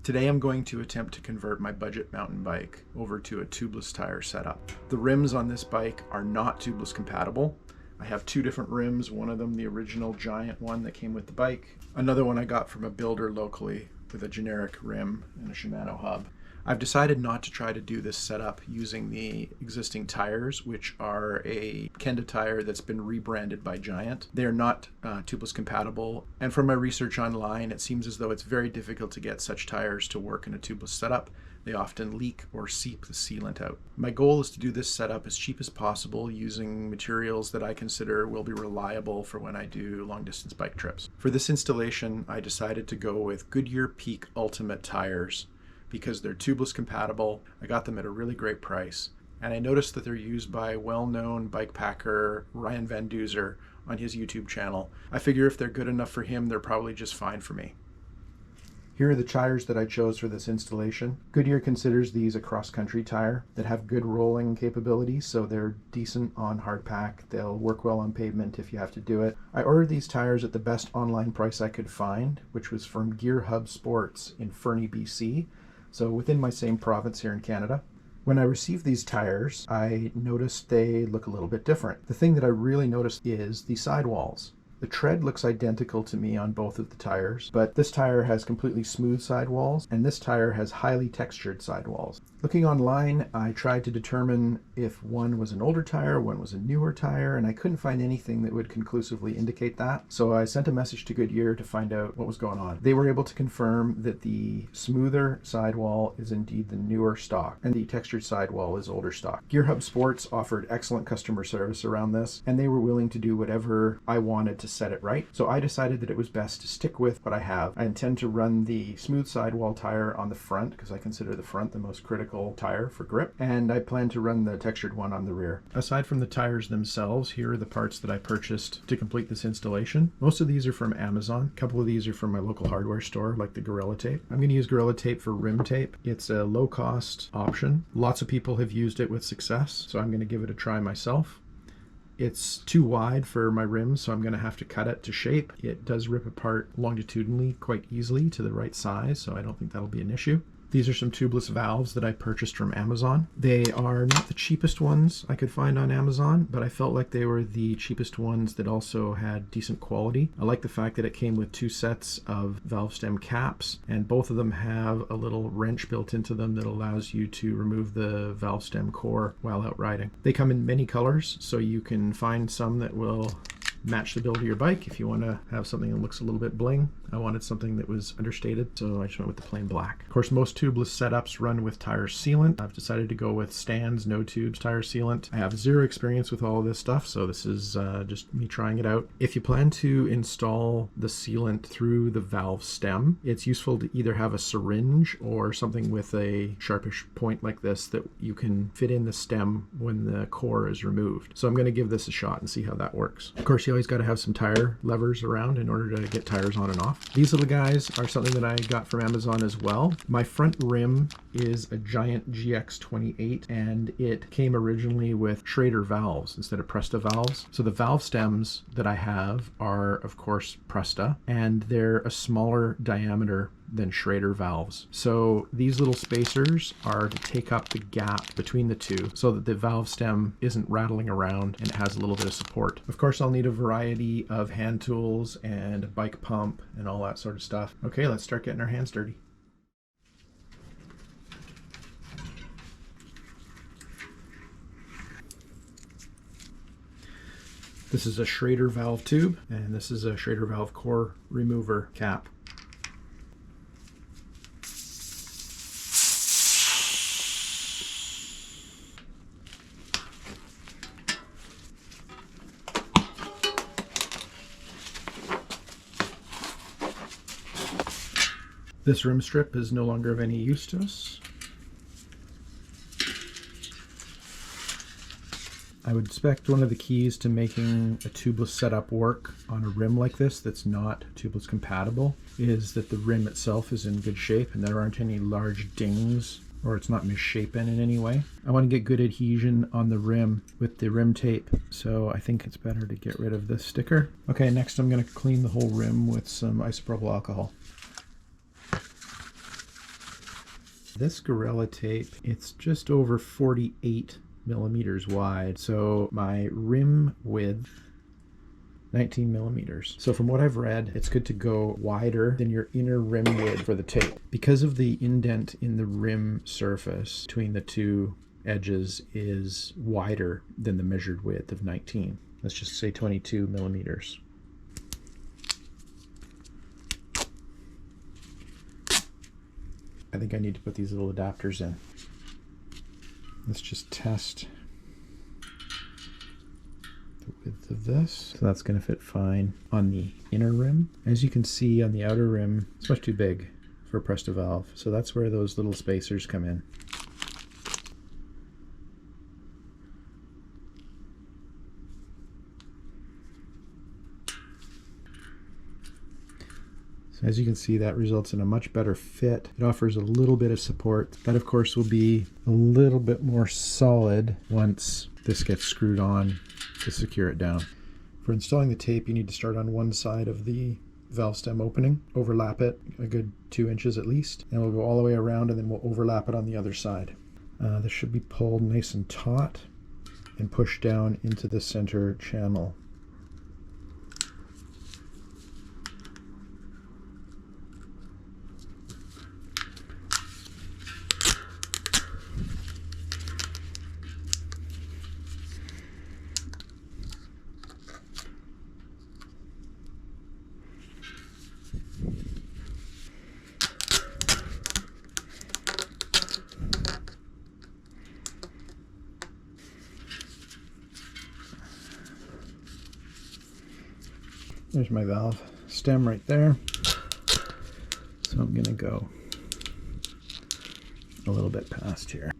Today I'm going to attempt to convert my budget mountain bike over to a tubeless tire setup. The rims on this bike are not tubeless compatible. I have two different rims, one of them the original giant one that came with the bike, another one I got from a builder locally with a generic rim and a Shimano hub. I've decided not to try to do this setup using the existing tires, which are a Kenda tire that's been rebranded by Giant. They are not tubeless compatible, and from my research online, it seems as though it's very difficult to get such tires to work in a tubeless setup. They often leak or seep the sealant out. My goal is to do this setup as cheap as possible using materials that I consider will be reliable for when I do long distance bike trips. For this installation, I decided to go with Goodyear Peak Ultimate tires because they're tubeless compatible. I got them at a really great price. And I noticed that they're used by well-known bike packer Ryan Van Duzer on his YouTube channel. I figure if they're good enough for him, they're probably just fine for me. Here are the tires that I chose for this installation. Goodyear considers these a cross-country tire that have good rolling capability, so they're decent on hard pack. They'll work well on pavement if you have to do it. I ordered these tires at the best online price I could find, which was from Gear Hub Sports in Fernie, BC. So within my same province here in Canada. When I received these tires, I noticed they look a little bit different. The thing that I really noticed is the sidewalls. The tread looks identical to me on both of the tires, but this tire has completely smooth sidewalls, and this tire has highly textured sidewalls. Looking online, I tried to determine if one was an older tire, one was a newer tire, and I couldn't find anything that would conclusively indicate that. So I sent a message to Goodyear to find out what was going on. They were able to confirm that the smoother sidewall is indeed the newer stock, and the textured sidewall is older stock. Gear Hub Sports offered excellent customer service around this, and they were willing to do whatever I wanted to set it right. So I decided that it was best to stick with what I have. I intend to run the smooth sidewall tire on the front because I consider the front the most critical tire for grip, and I plan to run the textured one on the rear. Aside from the tires themselves, here are the parts that I purchased to complete this installation. Most of these are from Amazon. A couple of these are from my local hardware store, like the Gorilla Tape. I'm going to use Gorilla Tape for rim tape. It's a low-cost option. Lots of people have used it with success, so I'm going to give it a try myself. It's too wide for my rims, so I'm going to have to cut it to shape. It does rip apart longitudinally quite easily to the right size, so I don't think that'll be an issue. These are some tubeless valves that I purchased from Amazon. They are not the cheapest ones I could find on Amazon, but I felt like they were the cheapest ones that also had decent quality. I like the fact that it came with two sets of valve stem caps, and both of them have a little wrench built into them that allows you to remove the valve stem core while out riding. They come in many colors, so you can find some that will match the build of your bike if you want to have something that looks a little bit bling. I wanted something that was understated, so I just went with the plain black. Of course, most tubeless setups run with tire sealant. I've decided to go with Stan's No Tubes tire sealant. I have zero experience with all of this stuff, so this is just me trying it out. If you plan to install the sealant through the valve stem, it's useful to either have a syringe or something with a sharpish point like this that you can fit in the stem when the core is removed. So I'm going to give this a shot and see how that works. Of course, you always got to have some tire levers around in order to get tires on and off. These little guys are something that I got from Amazon as well. My front rim is a Giant GX28, and it came originally with Schrader valves instead of Presta valves. So the valve stems that I have are, of course, Presta, and they're a smaller diameter than Schrader valves. So these little spacers are to take up the gap between the two so that the valve stem isn't rattling around and it has a little bit of support. Of course, I'll need a variety of hand tools and a bike pump and all that sort of stuff. Okay, let's start getting our hands dirty. This is a Schrader valve tube, and this is a Schrader valve core remover cap. This rim strip is no longer of any use to us. I would expect one of the keys to making a tubeless setup work on a rim like this that's not tubeless compatible is that the rim itself is in good shape and there aren't any large dings or it's not misshapen in any way. I want to get good adhesion on the rim with the rim tape, so I think it's better to get rid of this sticker. Okay, next I'm going to clean the whole rim with some isopropyl alcohol. This Gorilla tape, it's just over 48 millimeters wide. So my rim width, 19 millimeters. So from what I've read, it's good to go wider than your inner rim width for the tape. Because of the indent in the rim surface between the two edges is wider than the measured width of 19. Let's just say 22 millimeters. I think I need to put these little adapters in. Let's just test the width of this. So that's going to fit fine on the inner rim. As you can see on the outer rim, it's much too big for a Presto valve. So that's where those little spacers come in. As you can see, that results in a much better fit. It offers a little bit of support. That, of course, will be a little bit more solid once this gets screwed on to secure it down. For installing the tape, you need to start on one side of the valve stem opening, overlap it a good 2 inches at least, and we'll go all the way around and then we'll overlap it on the other side. This should be pulled nice and taut and pushed down into the center channel. There's my valve stem right there. So I'm going to go a little bit past here.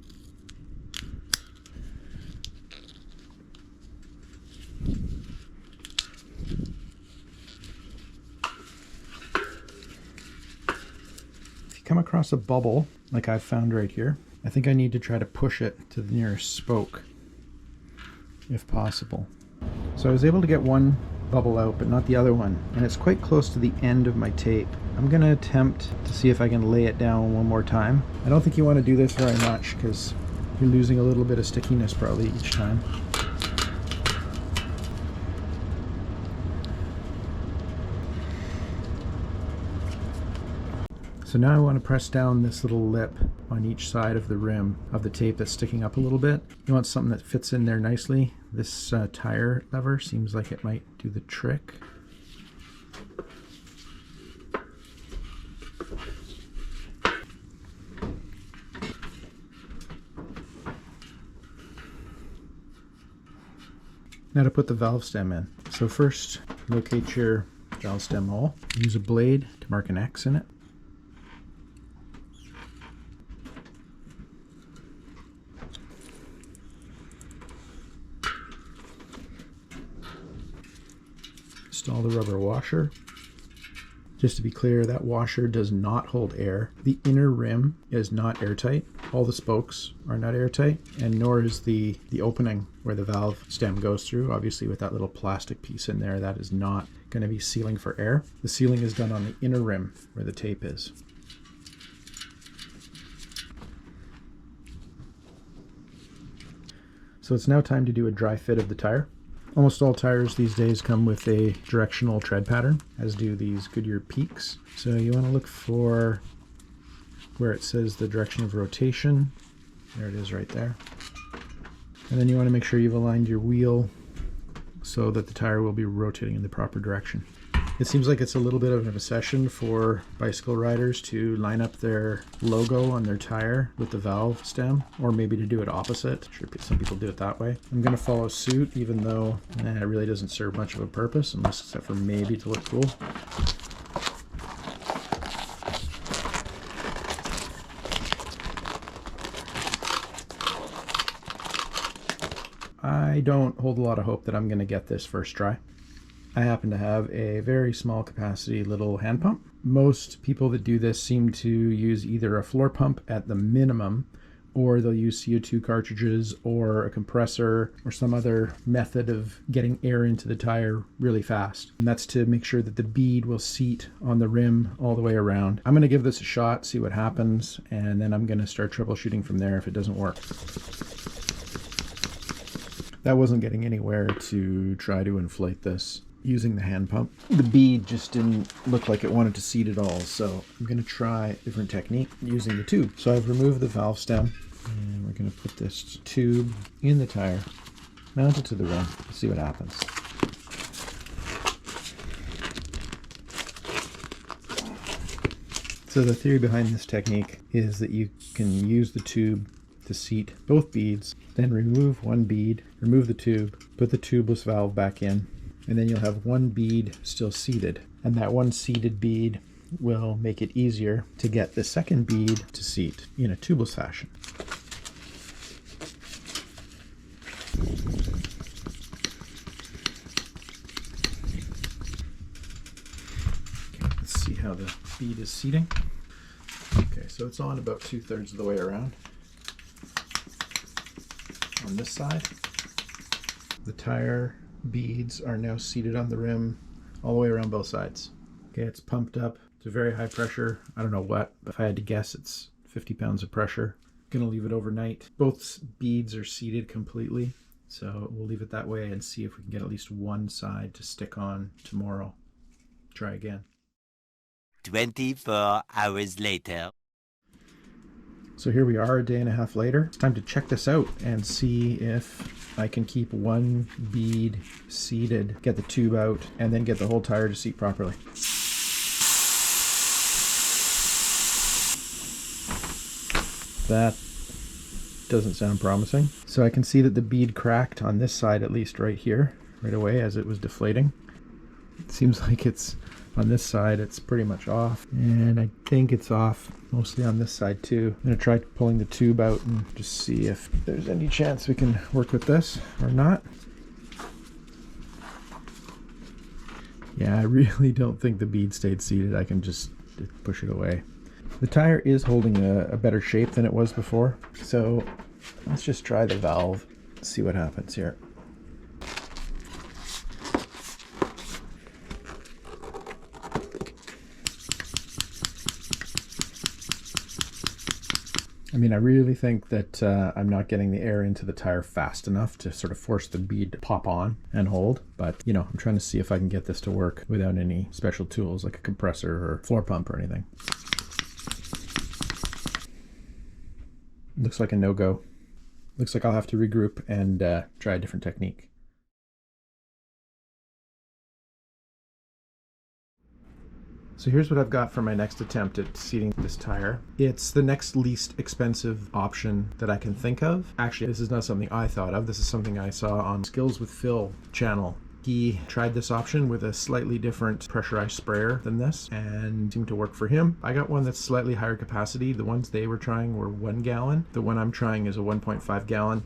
If you come across a bubble like I've found right here, I think I need to try to push it to the nearest spoke if possible. So I was able to get one bubble out, but not the other one, and it's quite close to the end of my tape. I'm going to attempt to see if I can lay it down one more time. I don't think you want to do this very much because you're losing a little bit of stickiness probably each time. So now I want to press down this little lip on each side of the rim of the tape that's sticking up a little bit. You want something that fits in there nicely. This tire lever seems like it might do the trick. Now to put the valve stem in. So first, locate your valve stem hole. Use a blade to mark an X in it. Install the rubber washer. Just to be clear, that washer does not hold air. The inner rim is not airtight. All the spokes are not airtight, and nor is the opening where the valve stem goes through. Obviously with that little plastic piece in there, that is not going to be sealing for air. The sealing is done on the inner rim where the tape is. So it's now time to do a dry fit of the tire. Almost all tires these days come with a directional tread pattern, as do these Goodyear Peaks. So you want to look for where it says the direction of rotation. There it is right there. And then you want to make sure you've aligned your wheel so that the tire will be rotating in the proper direction. It seems like it's a little bit of an obsession for bicycle riders to line up their logo on their tire with the valve stem, or maybe to do it opposite. I'm sure some people do it that way. I'm going to follow suit, even though it really doesn't serve much of a purpose, unless except for maybe to look cool. I don't hold a lot of hope that I'm going to get this first try. I happen to have a very small capacity little hand pump. Most people that do this seem to use either a floor pump at the minimum or they'll use CO2 cartridges or a compressor or some other method of getting air into the tire really fast. And that's to make sure that the bead will seat on the rim all the way around. I'm going to give this a shot, see what happens, and then I'm going to start troubleshooting from there if it doesn't work. That wasn't getting anywhere to try to inflate this using the hand pump. The bead just didn't look like it wanted to seat at all, so I'm going to try a different technique using the tube. So I've removed the valve stem, and we're going to put this tube in the tire, mount it to the rim, see what happens. So the theory behind this technique is that you can use the tube to seat both beads, then remove one bead, remove the tube, put the tubeless valve back in, and then you'll have one bead still seated. And that one seated bead will make it easier to get the second bead to seat in a tubeless fashion. Okay, let's see how the bead is seating. Okay, so it's on about 2/3 of the way around. On this side, the tire beads are now seated on the rim all the way around both sides. Okay, it's pumped up to very high pressure. I don't know what, but if I had to guess, it's 50 pounds of pressure. Gonna leave it overnight. Both beads are seated completely, so we'll leave it that way and see if we can get at least one side to stick on tomorrow. Try again. 24 hours later. So here we are a day and a half later. It's time to check this out and see if I can keep one bead seated, get the tube out, and then get the whole tire to seat properly. That doesn't sound promising. So I can see that the bead cracked on this side, at least right here, right away as it was deflating. It seems like it's on this side, it's pretty much off. And I think it's off mostly on this side too. I'm gonna try pulling the tube out and just see if there's any chance we can work with this or not. Yeah, I really don't think the bead stayed seated. I can just push it away. The tire is holding a better shape than it was before. So let's just try the valve, see what happens here. I mean, I really think that I'm not getting the air into the tire fast enough to sort of force the bead to pop on and hold. But, you know, I'm trying to see if I can get this to work without any special tools like a compressor or floor pump or anything. Looks like a no-go. Looks like I'll have to regroup and try a different technique. So here's what I've got for my next attempt at seating this tire. It's the next least expensive option that I can think of. Actually, this is not something I thought of. This is something I saw on Skills with Phil channel. He tried this option with a slightly different pressurized sprayer than this and seemed to work for him. I got one that's slightly higher capacity. The ones they were trying were 1 gallon. The one I'm trying is a 1.5 gallon.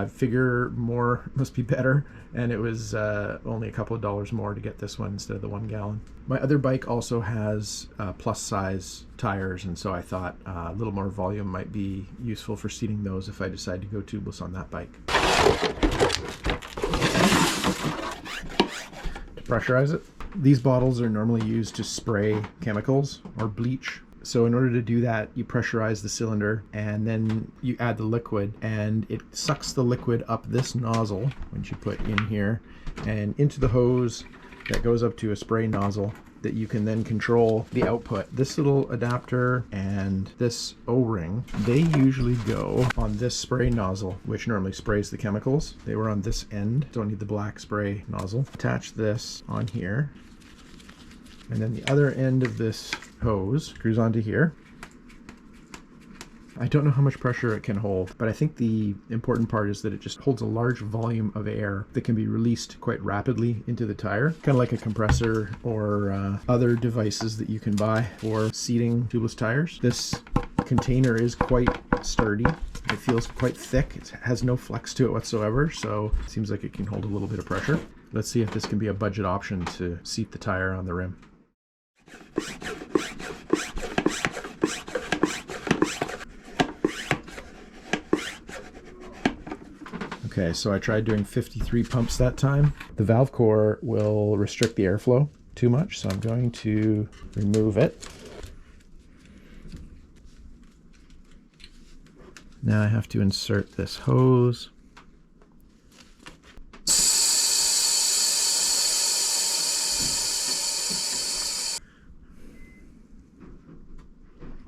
Figure more must be better, and it was only a couple of dollars more to get this one instead of the 1 gallon. My other bike also has plus size tires, and so I thought a little more volume might be useful for seating those if I decide to go tubeless on that bike. To pressurize it, these bottles are normally used to spray chemicals or bleach. So in order to do that, you pressurize the cylinder and then you add the liquid, and it sucks the liquid up this nozzle, which you put in here, and into the hose that goes up to a spray nozzle that you can then control the output. This little adapter and this O-ring, they usually go on this spray nozzle, which normally sprays the chemicals. They were on this end, don't need the black spray nozzle. Attach this on here, and then the other end of this hose screws onto here. I don't know how much pressure it can hold, but I think the important part is that it just holds a large volume of air that can be released quite rapidly into the tire, kind of like a compressor or other devices that you can buy for seating tubeless tires. This container is quite sturdy. It feels quite thick. It has no flex to it whatsoever, so it seems like it can hold a little bit of pressure. Let's see if this can be a budget option to seat the tire on the rim. Okay, so I tried doing 53 pumps that time. The valve core will restrict the airflow too much, so I'm going to remove it. Now I have to insert this hose.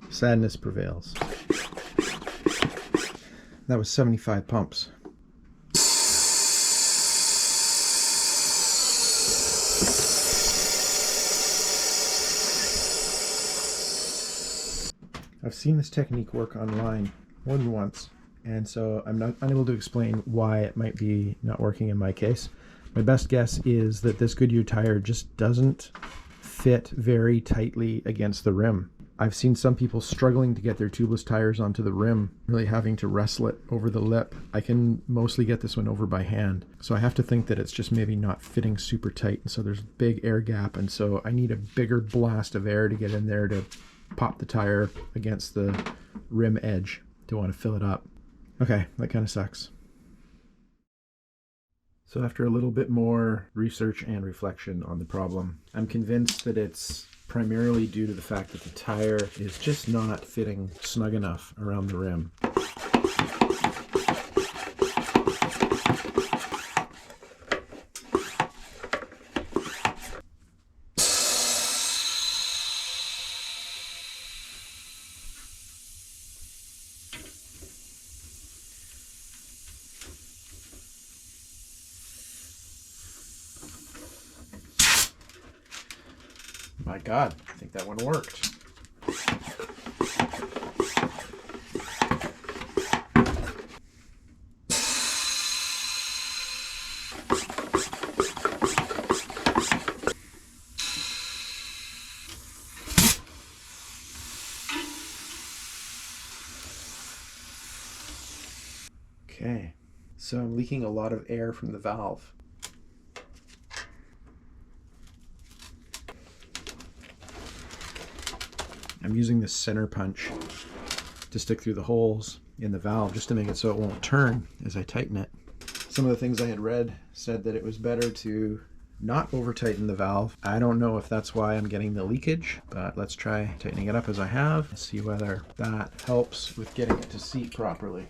Sadness prevails. That was 75 pumps. I've seen this technique work online more than once, and so I'm not unable to explain why it might be not working in my case. My best guess is that this Goodyear tire just doesn't fit very tightly against the rim. I've seen some people struggling to get their tubeless tires onto the rim, really having to wrestle it over the lip. I can mostly get this one over by hand, so I have to think that it's just maybe not fitting super tight, and so there's a big air gap, and so I need a bigger blast of air to get in there to pop the tire against the rim edge to want to fill it up. Okay, that kind of sucks. So after a little bit more research and reflection on the problem, I'm convinced that it's primarily due to the fact that the tire is just not fitting snug enough around the rim. My God, I think that one worked. Okay, so I'm leaking a lot of air from the valve. I'm using this center punch to stick through the holes in the valve just to make it so it won't turn as I tighten it. Some of the things I had read said that it was better to not over tighten the valve. I don't know if that's why I'm getting the leakage, but let's try tightening it up as I have and see whether that helps with getting it to seat properly.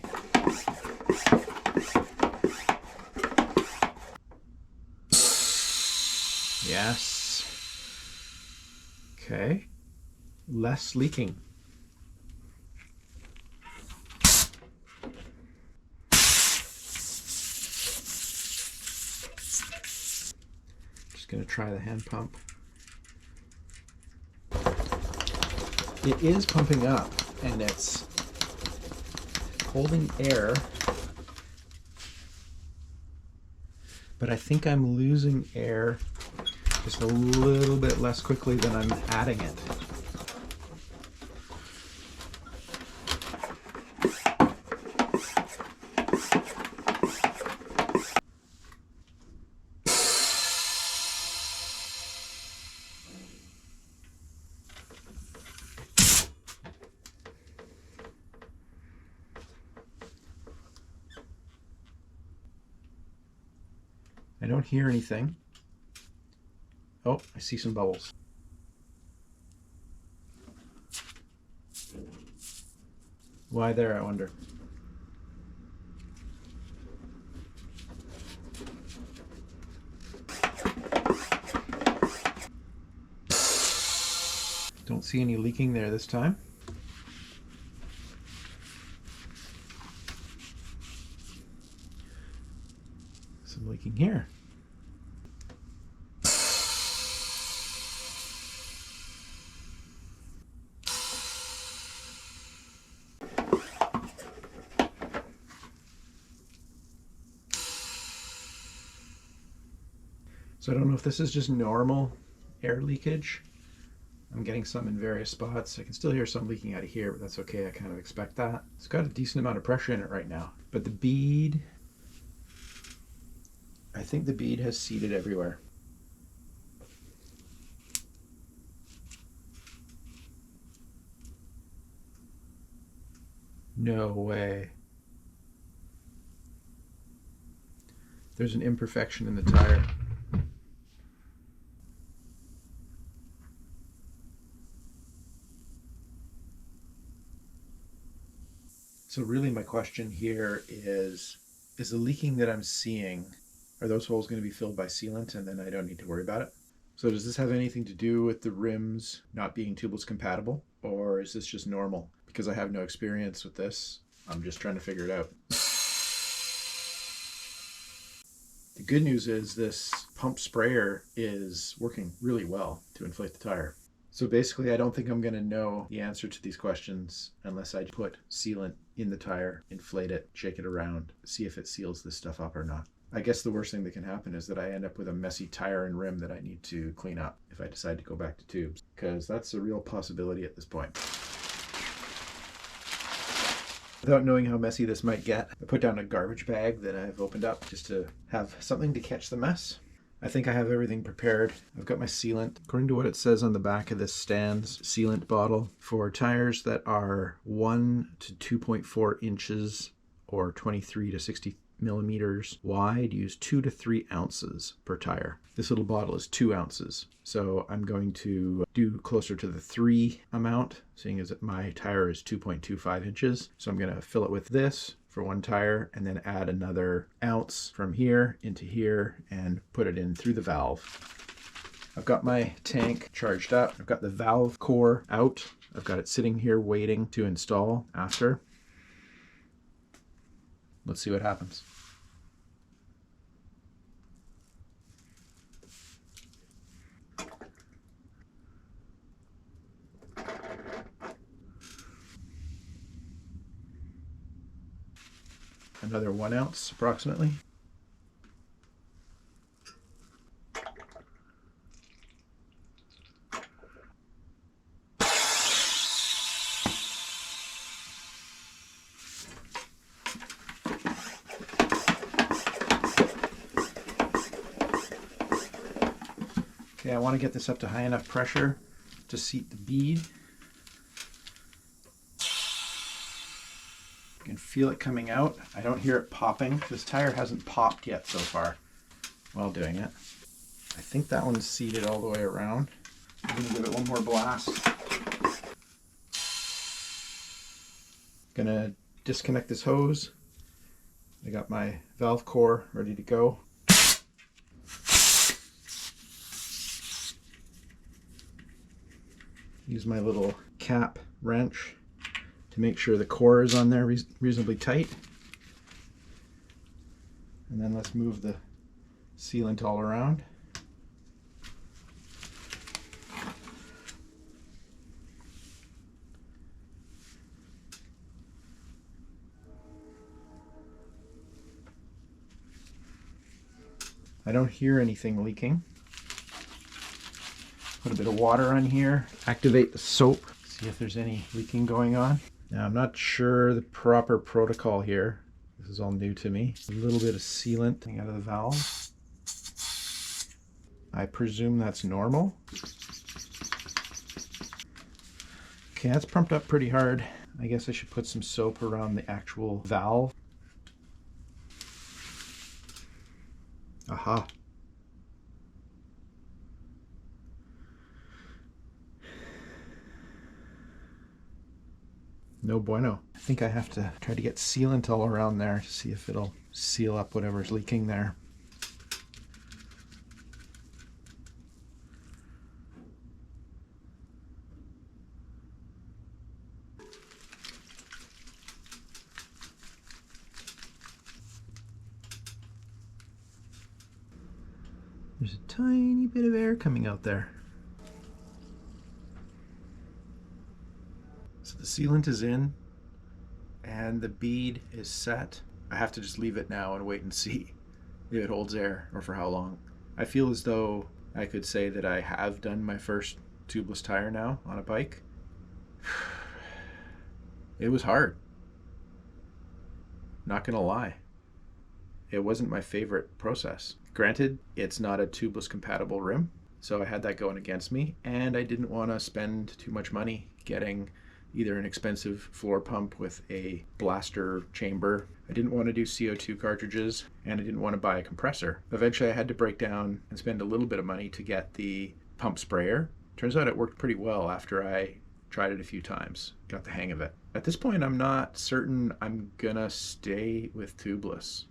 Yes. Okay. Less leaking. Just going to try the hand pump. It is pumping up and it's holding air, but I think I'm losing air just a little bit less quickly than I'm adding it. I don't hear anything. Oh, I see some bubbles. Why there, I wonder? Don't see any leaking there this time. Some leaking here. So I don't know if this is just normal air leakage. I'm getting some in various spots. I can still hear some leaking out of here, but that's okay. I kind of expect that. It's got a decent amount of pressure in it right now. But the bead, I think the bead has seated everywhere. No way. There's an imperfection in the tire. So really my question here is the leaking that I'm seeing, are those holes going to be filled by sealant and then I don't need to worry about it? So does this have anything to do with the rims not being tubeless compatible, or is this just normal? Because I have no experience with this, I'm just trying to figure it out. The good news is this pump sprayer is working really well to inflate the tire. So basically, I don't think I'm going to know the answer to these questions unless I put sealant in the tire, inflate it, shake it around, see if it seals this stuff up or not. I guess the worst thing that can happen is that I end up with a messy tire and rim that I need to clean up if I decide to go back to tubes, because that's a real possibility at this point. Without knowing how messy this might get, I put down a garbage bag that I've opened up just to have something to catch the mess. I think I have everything prepared. I've got my sealant. According to what it says on the back of this Stan's sealant bottle, for tires that are 1 to 2.4 inches or 23 to 60 millimeters wide, use 2 to 3 ounces per tire. This little bottle is 2 ounces. So I'm going to do closer to the 3 amount, seeing as my tire is 2.25 inches. So I'm going to fill it with this for one tire and then add another ounce from here into here and put it in through the valve. I've got my tank charged up. I've got the valve core out. I've got it sitting here waiting to install after. Let's see what happens. Another 1 ounce approximately. Okay, I want to get this up to high enough pressure to seat the bead. You can feel it coming out. I don't hear it popping. This tire hasn't popped yet so far while doing it. I think that one's seated all the way around. I'm going to give it one more blast. Gonna disconnect this hose. I got my valve core ready to go. Use my little cap wrench to make sure the core is on there reasonably tight. And then let's move the sealant all around. I don't hear anything leaking. Put a bit of water on here, activate the soap, see if there's any leaking going on. Now I'm not sure the proper protocol here. This is all new to me. A little bit of sealant coming out of the valve. I presume that's normal. Okay, that's pumped up pretty hard. I guess I should put some soap around the actual valve. Aha. No bueno. I think I have to try to get sealant all around there to see if it'll seal up whatever's leaking there. There's a tiny bit of air coming out there. So the sealant is in and the bead is set. I have to just leave it now and wait and see if it holds air or for how long. I feel as though I could say that I have done my first tubeless tire now on a bike. It was hard. Not gonna lie. It wasn't my favorite process. Granted, it's not a tubeless compatible rim, so I had that going against me, and I didn't want to spend too much money getting either an expensive floor pump with a blaster chamber. I didn't want to do CO2 cartridges, and I didn't want to buy a compressor. Eventually I had to break down and spend a little bit of money to get the pump sprayer. Turns out it worked pretty well after I tried it a few times, got the hang of it. At this point, I'm not certain I'm gonna stay with tubeless.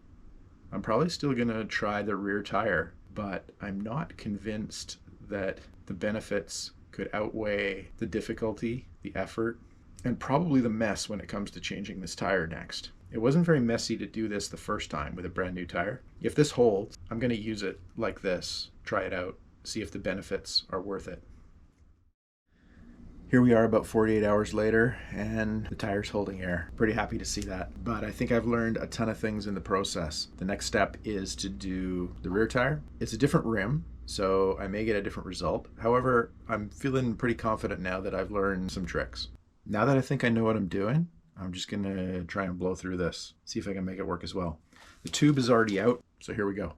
I'm probably still gonna try the rear tire, but I'm not convinced that the benefits could outweigh the difficulty, the effort, and probably the mess when it comes to changing this tire next. It wasn't very messy to do this the first time with a brand new tire. If this holds, I'm gonna use it like this, try it out, see if the benefits are worth it. Here we are about 48 hours later, and the tire's holding air. Pretty happy to see that. But I think I've learned a ton of things in the process. The next step is to do the rear tire. It's a different rim, so I may get a different result. However, I'm feeling pretty confident now that I've learned some tricks. Now that I think I know what I'm doing, I'm just gonna try and blow through this, see if I can make it work as well. The tube is already out, so here we go.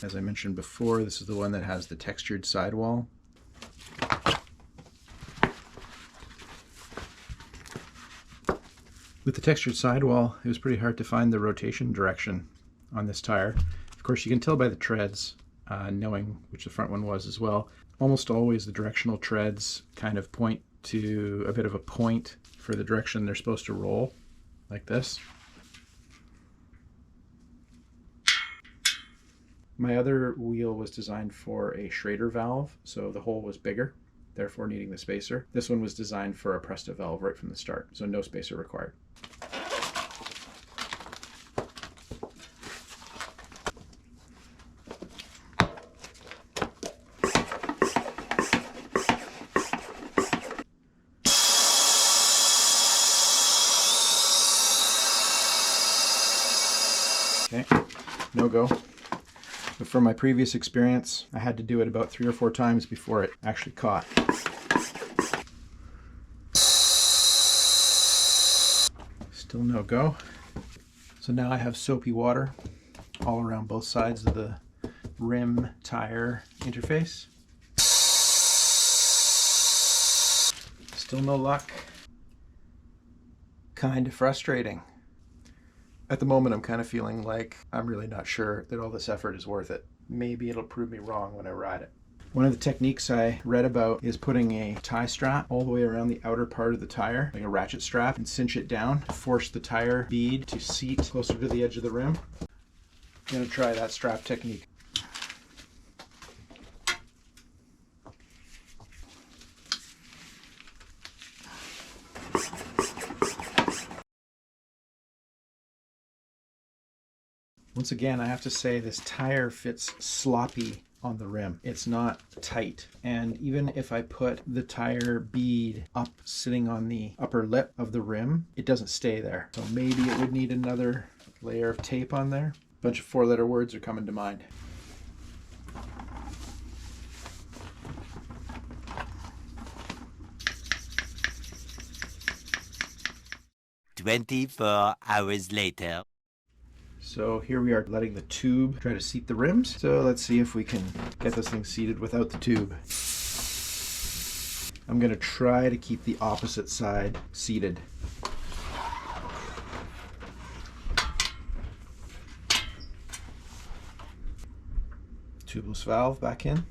As I mentioned before, this is the one that has the textured sidewall. With the textured sidewall, it was pretty hard to find the rotation direction on this tire. Of course, you can tell by the treads, knowing which the front one was as well. Almost always the directional treads kind of point to a bit of a point for the direction they're supposed to roll, like this. My other wheel was designed for a Schrader valve, so the hole was bigger, therefore needing the spacer. This one was designed for a Presta valve right from the start, so no spacer required. Okay, no go. But from my previous experience, I had to do it about 3 or 4 times before it actually caught. Still no go. So now I have soapy water all around both sides of the rim tire interface. Still no luck. Kind of frustrating. At the moment, I'm kind of feeling like I'm really not sure that all this effort is worth it. Maybe it'll prove me wrong when I ride it. One of the techniques I read about is putting a tie strap all the way around the outer part of the tire, like a ratchet strap, and cinch it down, force the tire bead to seat closer to the edge of the rim. I'm gonna try that strap technique. Once again, I have to say this tire fits sloppy on the rim. It's not tight. And even if I put the tire bead up sitting on the upper lip of the rim, it doesn't stay there. So maybe it would need another layer of tape on there. A bunch of 4-letter words are coming to mind. "24 hours later." So here we are letting the tube try to seat the rims. So let's see if we can get this thing seated without the tube. I'm going to try to keep the opposite side seated. Tubeless valve back in.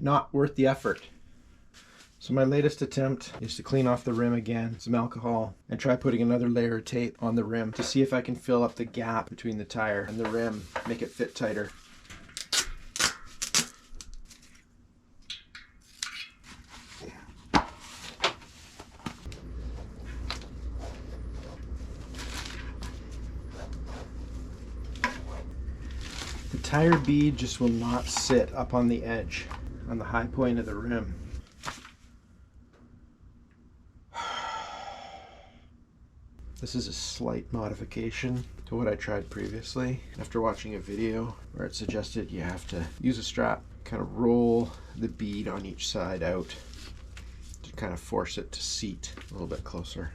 not worth the effort. So my latest attempt is to clean off the rim again, some alcohol, and try putting another layer of tape on the rim to see if I can fill up the gap between the tire and the rim, make it fit tighter. The tire bead just will not sit up on the edge, on the high point of the rim. This is a slight modification to what I tried previously. After watching a video where it suggested you have to use a strap, kind of roll the bead on each side out to kind of force it to seat a little bit closer.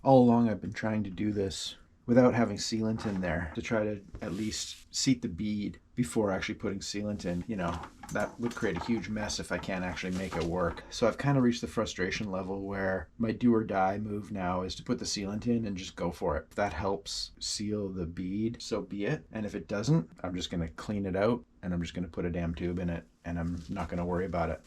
All along I've been trying to do this without having sealant in there to try to at least seat the bead before actually putting sealant in. You know, that would create a huge mess if I can't actually make it work. So I've kind of reached the frustration level where my do or die move now is to put the sealant in and just go for it. If that helps seal the bead, so be it. And if it doesn't, I'm just going to clean it out and I'm just going to put a damn tube in it and I'm not going to worry about it.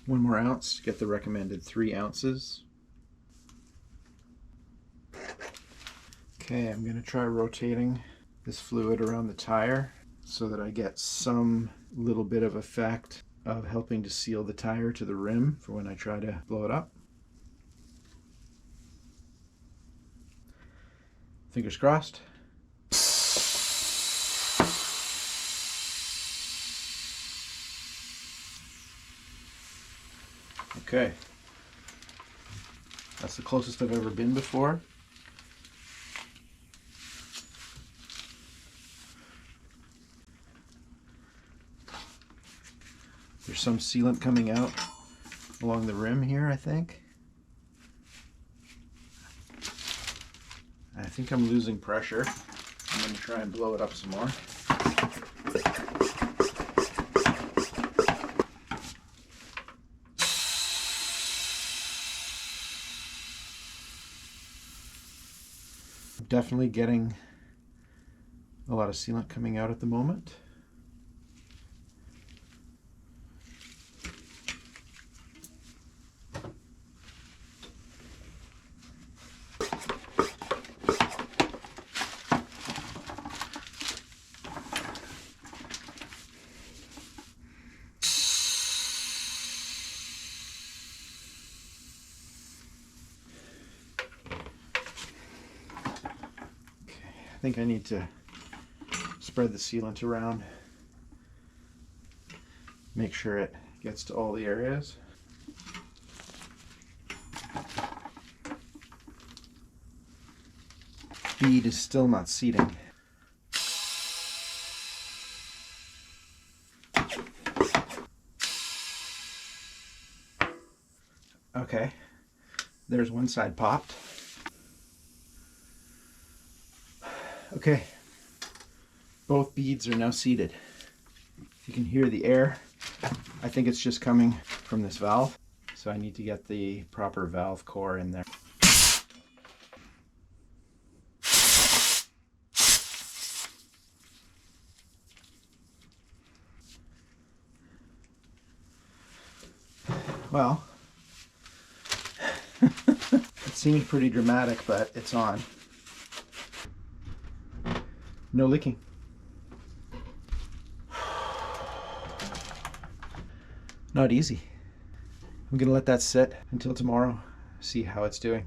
One more ounce to get the recommended 3 ounces. Okay, I'm going to try rotating this fluid around the tire so that I get some little bit of effect of helping to seal the tire to the rim for when I try to blow it up. Fingers crossed. Okay, that's the closest I've ever been before. There's some sealant coming out along the rim here, I think. I think I'm losing pressure. I'm going to try and blow it up some more. Definitely getting a lot of sealant coming out at the moment. I think I need to spread the sealant around, make sure it gets to all the areas. Bead is still not seating. Okay, there's one side popped. Okay, both beads are now seated. You can hear the air. I think it's just coming from this valve, so I need to get the proper valve core in there. Well, it seems pretty dramatic, but it's on. No leaking. Not easy. I'm gonna let that sit until tomorrow, see how it's doing.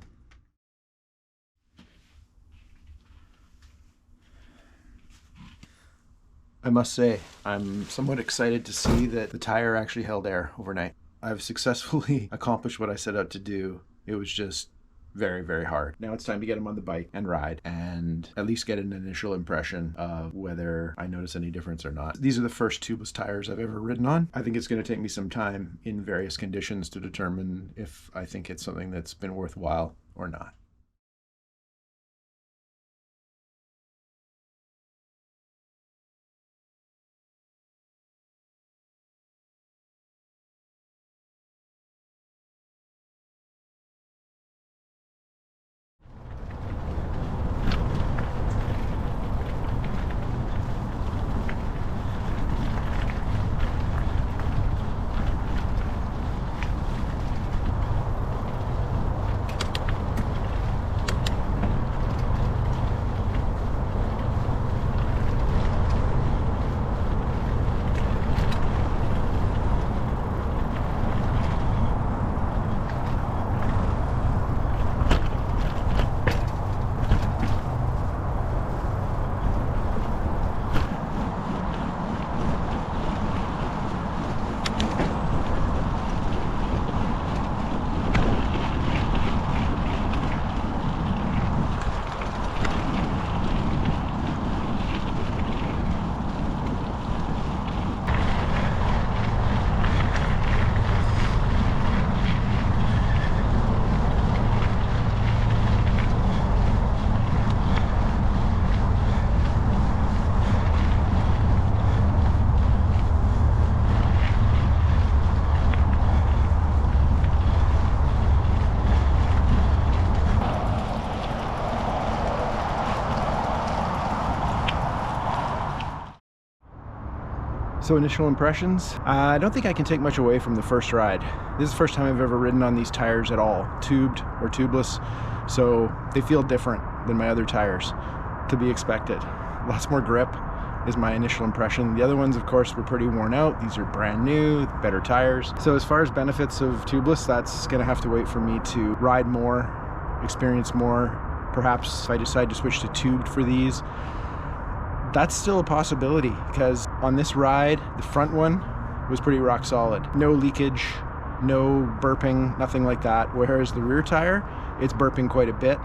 I must say, I'm somewhat excited to see that the tire actually held air overnight. I've successfully accomplished what I set out to do. It was just very, very hard. Now it's time to get them on the bike and ride and at least get an initial impression of whether I notice any difference or not. These are the first tubeless tires I've ever ridden on. I think it's going to take me some time in various conditions to determine if I think it's something that's been worthwhile or not. So initial impressions, I don't think I can take much away from the first ride. This is the first time I've ever ridden on these tires at all, tubed or tubeless, so they feel different than my other tires, to be expected. Lots more grip is my initial impression. The other ones, of course, were pretty worn out. These are brand new, better tires. So as far as benefits of tubeless, that's gonna have to wait for me to ride more, experience more. Perhaps if I decide to switch to tubed for these, that's still a possibility, because on this ride, the front one was pretty rock solid. No leakage, no burping, nothing like that. Whereas the rear tire, it's burping quite a bit.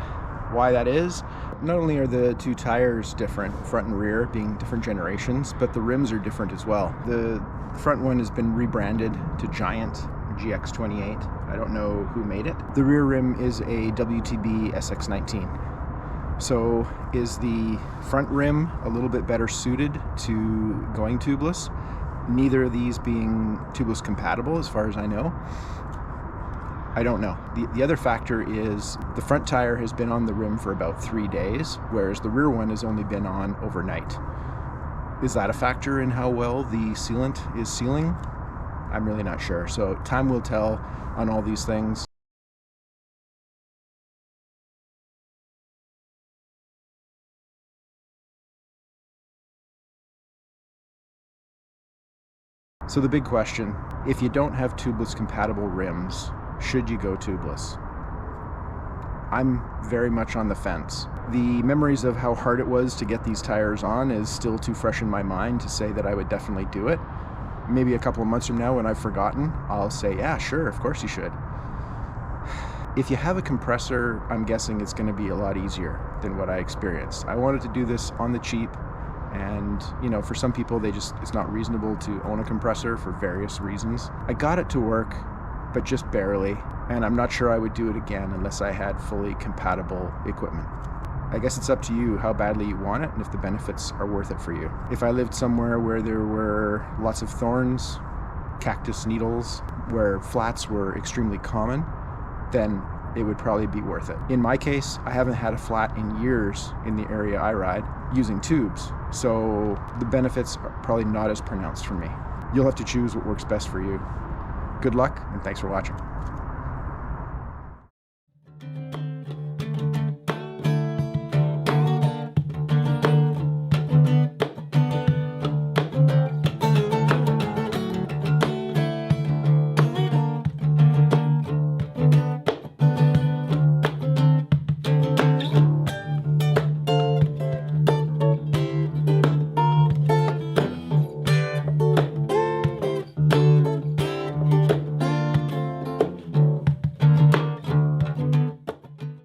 Why that is, not only are the two tires different, front and rear being different generations, but the rims are different as well. The front one has been rebranded to Giant GX28. I don't know who made it. The rear rim is a WTB SX19. So is the front rim a little bit better suited to going tubeless? Neither of these being tubeless compatible as far as I know. I don't know. The other factor is the front tire has been on the rim for about 3 days, whereas the rear one has only been on overnight. Is that a factor in how well the sealant is sealing? I'm really not sure. So time will tell on all these things. So the big question, if you don't have tubeless compatible rims, should you go tubeless? I'm very much on the fence. The memories of how hard it was to get these tires on is still too fresh in my mind to say that I would definitely do it. Maybe a couple of months from now when I've forgotten, I'll say, yeah, sure, of course you should. If you have a compressor, I'm guessing it's going to be a lot easier than what I experienced. I wanted to do this on the cheap. And, you know, for some people, it's not reasonable to own a compressor for various reasons. I got it to work, but just barely. And I'm not sure I would do it again unless I had fully compatible equipment. I guess it's up to you how badly you want it and if the benefits are worth it for you. If I lived somewhere where there were lots of thorns, cactus needles, where flats were extremely common, then it would probably be worth it. In my case, I haven't had a flat in years in the area I ride using tubes, so the benefits are probably not as pronounced for me. You'll have to choose what works best for you. Good luck, and thanks for watching.